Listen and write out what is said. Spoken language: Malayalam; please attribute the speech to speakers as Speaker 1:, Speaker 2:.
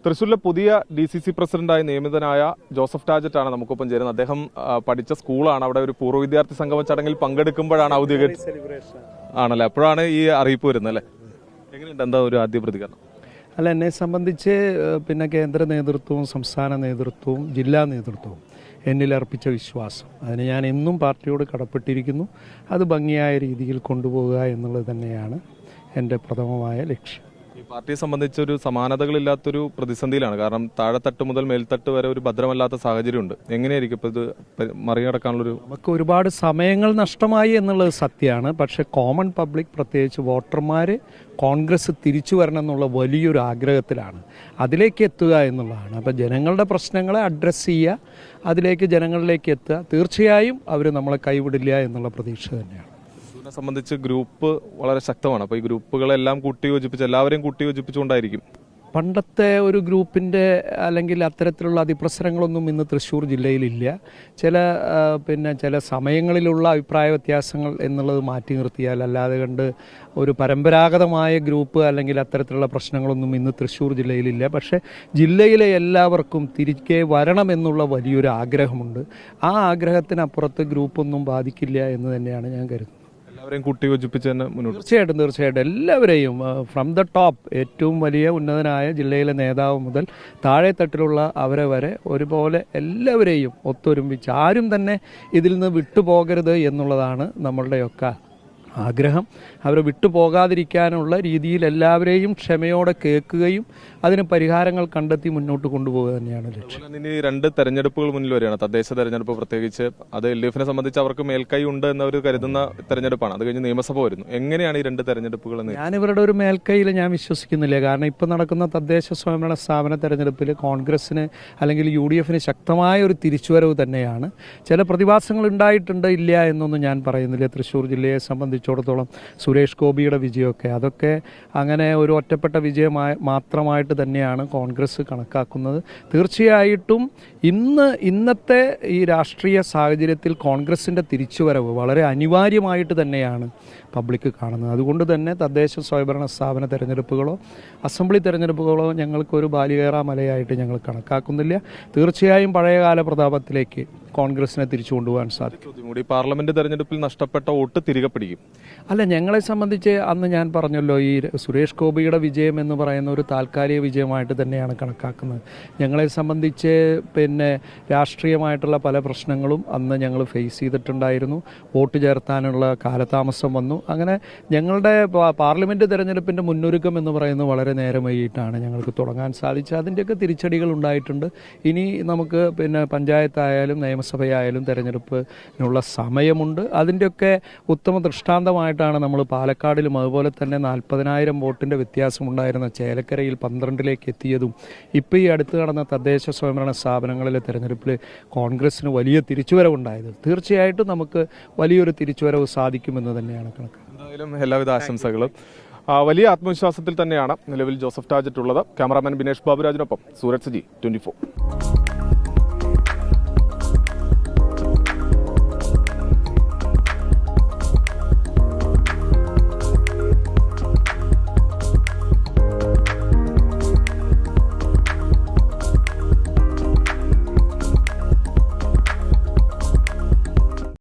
Speaker 1: തൃശ്ശൂരിലെ പുതിയ DCC പ്രസിഡന്റായി നിയമിതനായ ജോസഫ് ടാജറ്റാണ് നമുക്കൊപ്പം ചേരുന്നത്. അദ്ദേഹം പഠിച്ച സ്കൂളാണ്. അവിടെ ഒരു പൂർവ്വ വിദ്യാർത്ഥി സംഗമ ചടങ്ങിൽ പങ്കെടുക്കുമ്പോഴാണ് ഔദ്യോഗിക ആണല്ലേ, അപ്പോഴാണ് ഈ അറിയിപ്പ് വരുന്നത് അല്ലേ? എങ്ങനെയുണ്ട്, എന്താ ഒരു ആദ്യ പ്രതികരണം?
Speaker 2: അല്ല, എന്നെ സംബന്ധിച്ച് കേന്ദ്ര നേതൃത്വവും സംസ്ഥാന നേതൃത്വവും ജില്ലാ നേതൃത്വവും എന്നിൽ അർപ്പിച്ച വിശ്വാസം, അതിന് ഞാൻ എന്നും പാർട്ടിയോട് കടപ്പെട്ടിരിക്കുന്നു. അത് ഭംഗിയായ രീതിയിൽ കൊണ്ടുപോകുക എന്നുള്ളത് തന്നെയാണ് എൻ്റെ പ്രഥമമായ ലക്ഷ്യം.
Speaker 1: ഈ പാർട്ടിയെ സംബന്ധിച്ചൊരു സമാനതകളില്ലാത്തൊരു പ്രതിസന്ധിയിലാണ്. കാരണം താഴെത്തട്ട് മുതൽ മേൽത്തട്ട് വരെ ഒരു ഭദ്രമല്ലാത്ത സാഹചര്യമുണ്ട്. എങ്ങനെയായിരിക്കും ഇപ്പോൾ ഇത് മറികടക്കാനുള്ളൊരു?
Speaker 2: നമുക്ക് ഒരുപാട് സമയങ്ങൾ നഷ്ടമായി എന്നുള്ളത് സത്യമാണ്. പക്ഷേ കോമൺ പബ്ലിക്, പ്രത്യേകിച്ച് വോട്ടർമാർ കോൺഗ്രസ് തിരിച്ചു വരണം എന്നുള്ള വലിയൊരു ആഗ്രഹത്തിലാണ്. അതിലേക്ക് എത്തുക എന്നുള്ളതാണ്. അപ്പോൾ ജനങ്ങളുടെ പ്രശ്നങ്ങളെ അഡ്രസ്സ് ചെയ്യുക, അതിലേക്ക് ജനങ്ങളിലേക്ക് എത്തുക. തീർച്ചയായും അവർ നമ്മളെ കൈവിടില്ല എന്നുള്ള പ്രതീക്ഷ തന്നെയാണ്.
Speaker 1: സംബന്ധിച്ച് ഗ്രൂപ്പ് വളരെ ശക്തമാണ്. അപ്പോൾ ഈ ഗ്രൂപ്പുകളെല്ലാം കൂട്ടിയോജിപ്പിച്ച് എല്ലാവരെയും കൂട്ടിയോജിപ്പിച്ചുകൊണ്ടായിരിക്കും.
Speaker 2: പണ്ടത്തെ ഒരു ഗ്രൂപ്പിൻ്റെ അല്ലെങ്കിൽ അത്തരത്തിലുള്ള അതിപ്രസരങ്ങളൊന്നും ഇന്ന് തൃശ്ശൂർ ജില്ലയിലില്ല. ചില സമയങ്ങളിലുള്ള അഭിപ്രായ വ്യത്യാസങ്ങൾ എന്നുള്ളത് മാറ്റി നിർത്തിയാൽ അല്ലാതെ കണ്ട് ഒരു പരമ്പരാഗതമായ ഗ്രൂപ്പ് അല്ലെങ്കിൽ അത്തരത്തിലുള്ള പ്രശ്നങ്ങളൊന്നും ഇന്ന് തൃശ്ശൂർ ജില്ലയിലില്ല. പക്ഷേ ജില്ലയിലെ എല്ലാവർക്കും തിരികെ വരണമെന്നുള്ള വലിയൊരു ആഗ്രഹമുണ്ട്. ആ ആഗ്രഹത്തിനപ്പുറത്ത് ഗ്രൂപ്പൊന്നും ബാധിക്കില്ല എന്ന് തന്നെയാണ് ഞാൻ കരുതുന്നത്.
Speaker 1: എല്ലാവരെയും കൂട്ടിയോജിപ്പിച്ച് തന്നെ മുന്നോട്ട്.
Speaker 2: തീർച്ചയായിട്ടും എല്ലാവരെയും ഫ്രം ദ ടോപ്പ്, ഏറ്റവും വലിയ ഉന്നതനായ ജില്ലയിലെ നേതാവ് മുതൽ താഴെത്തട്ടിലുള്ള അവരെ വരെ ഒരുപോലെ എല്ലാവരെയും ഒത്തൊരുമിച്ച് ആരും തന്നെ ഇതിൽ നിന്ന് വിട്ടുപോകരുത് എന്നുള്ളതാണ് നമ്മളുടെയൊക്കെ ആഗ്രഹം. അവരെ വിട്ടുപോകാതിരിക്കാനുള്ള രീതിയിൽ എല്ലാവരെയും ക്ഷമയോടെ കേൾക്കുകയും അതിന് പരിഹാരങ്ങൾ കണ്ടെത്തി മുന്നോട്ട് കൊണ്ടുപോകുക തന്നെയാണ് ലക്ഷ്യം.
Speaker 1: ഇനി 2 തെരഞ്ഞെടുപ്പുകൾ മുന്നിൽ വരികയാണ്. തദ്ദേശ തെരഞ്ഞെടുപ്പ് പ്രത്യേകിച്ച് അത് LDF-നെ സംബന്ധിച്ച് അവർക്ക് മേൽക്കൈ ഉണ്ട് എന്നവർ കരുതുന്ന തെരഞ്ഞെടുപ്പാണ്. അത് കഴിഞ്ഞ് നിയമസഭ വരുന്നു. എങ്ങനെയാണ് ഈ 2 തെരഞ്ഞെടുപ്പുകൾ?
Speaker 2: ഞാനിവരുടെ ഒരു മേൽക്കൈയിൽ ഞാൻ വിശ്വസിക്കുന്നില്ല. കാരണം ഇപ്പോൾ നടക്കുന്ന തദ്ദേശ സ്വയംഭരണ സ്ഥാപന തെരഞ്ഞെടുപ്പിൽ കോൺഗ്രസിന് അല്ലെങ്കിൽ UDF-ന് ശക്തമായ ഒരു തിരിച്ചുവരവ് തന്നെയാണ്. ചില പ്രതിഭാസങ്ങൾ ഉണ്ടായിട്ടുണ്ട്, ഇല്ല എന്നൊന്നും ഞാൻ പറയുന്നില്ല. തൃശ്ശൂർ ജില്ലയെ സംബന്ധിച്ചിടത്തോളം സുരേഷ് ഗോപിയുടെ വിജയമൊക്കെ അതൊക്കെ അങ്ങനെ ഒരു ഒറ്റപ്പെട്ട വിജയമായി മാത്രമായിട്ട് തന്നെയാണ് കോൺഗ്രസ് കണക്കാക്കുന്നത്. തീർച്ചയായിട്ടും ഇന്നത്തെ ഈ രാഷ്ട്രീയ സാഹചര്യത്തിൽ കോൺഗ്രസിൻ്റെ തിരിച്ചുവരവ് വളരെ അനിവാര്യമായിട്ട് തന്നെയാണ് പബ്ലിക് കാണുന്നത്. അതുകൊണ്ട് തന്നെ തദ്ദേശ സ്വയംഭരണ സ്ഥാപന തെരഞ്ഞെടുപ്പുകളോ അസംബ്ലി തെരഞ്ഞെടുപ്പുകളോ ഞങ്ങൾക്കൊരു ബാലികേറാ മലയായിട്ട് ഞങ്ങൾ കണക്കാക്കുന്നില്ല. തീർച്ചയായും പഴയകാല പ്രതാപത്തിലേക്ക് കോൺഗ്രസിനെ തിരിച്ചു കൊണ്ടുപോകാൻ സാധിക്കും.
Speaker 1: പാർലമെന്റ് തെരഞ്ഞെടുപ്പിൽ നഷ്ടപ്പെട്ട വോട്ട് തിരികെ പിടിക്കും.
Speaker 2: അല്ല, ഞങ്ങളെ സംബന്ധിച്ച് അന്ന് ഞാൻ പറഞ്ഞല്ലോ, ഈ സുരേഷ് ഗോപിയുടെ വിജയം എന്ന് പറയുന്ന ഒരു താൽക്കാലിക വിജയമായിട്ട് തന്നെയാണ് കണക്കാക്കുന്നത്. ഞങ്ങളെ സംബന്ധിച്ച് രാഷ്ട്രീയമായിട്ടുള്ള പല പ്രശ്നങ്ങളും അന്ന് ഞങ്ങൾ ഫേസ് ചെയ്തിട്ടുണ്ടായിരുന്നു. വോട്ട് ചേർത്താനുള്ള കാലതാമസം വന്നു. അങ്ങനെ ഞങ്ങളുടെ പാർലമെൻറ്റ് തെരഞ്ഞെടുപ്പിൻ്റെ മുന്നൊരുക്കം എന്ന് പറയുന്നത് വളരെ നേരം വൈകിട്ടാണ് ഞങ്ങൾക്ക് തുടങ്ങാൻ സാധിച്ചത്. അതിൻ്റെയൊക്കെ തിരിച്ചടികൾ ഉണ്ടായിട്ടുണ്ട്. ഇനി നമുക്ക് പഞ്ചായത്തായാലും നിയമസഭയായാലും തെരഞ്ഞെടുപ്പിനുള്ള സമയമുണ്ട്. അതിൻ്റെയൊക്കെ ഉത്തമ ദൃഷ്ടാന്തമായിട്ടാണ് നമ്മൾ പാലക്കാടിലും അതുപോലെ തന്നെ 40,000 വോട്ടിൻ്റെ വ്യത്യാസമുണ്ടായിരുന്ന ചേലക്കരയിൽ 12ലേക്ക് എത്തിയതും ഇപ്പോൾ ഈ അടുത്ത് നടന്ന തദ്ദേശ സ്വയംഭരണ സ്ഥാപനങ്ങളിലെ തെരഞ്ഞെടുപ്പിൽ കോൺഗ്രസിന് വലിയ തിരിച്ചുവരവുണ്ടായത്. തീർച്ചയായിട്ടും നമുക്ക് വലിയൊരു തിരിച്ചുവരവ് സാധിക്കുമെന്ന് തന്നെയാണ് കണക്ക്.
Speaker 1: എന്തായാലും എല്ലാവിധ ആശംസകളും. വലിയ ആത്മവിശ്വാസത്തിൽ തന്നെയാണ് നിലവിൽ ജോസഫ് ടാജറ്റ് ഉള്ളത്. ക്യാമറാമാൻ ബിനേഷ് ബാബുരാജിനൊപ്പം സൂരജ് സജി, 24.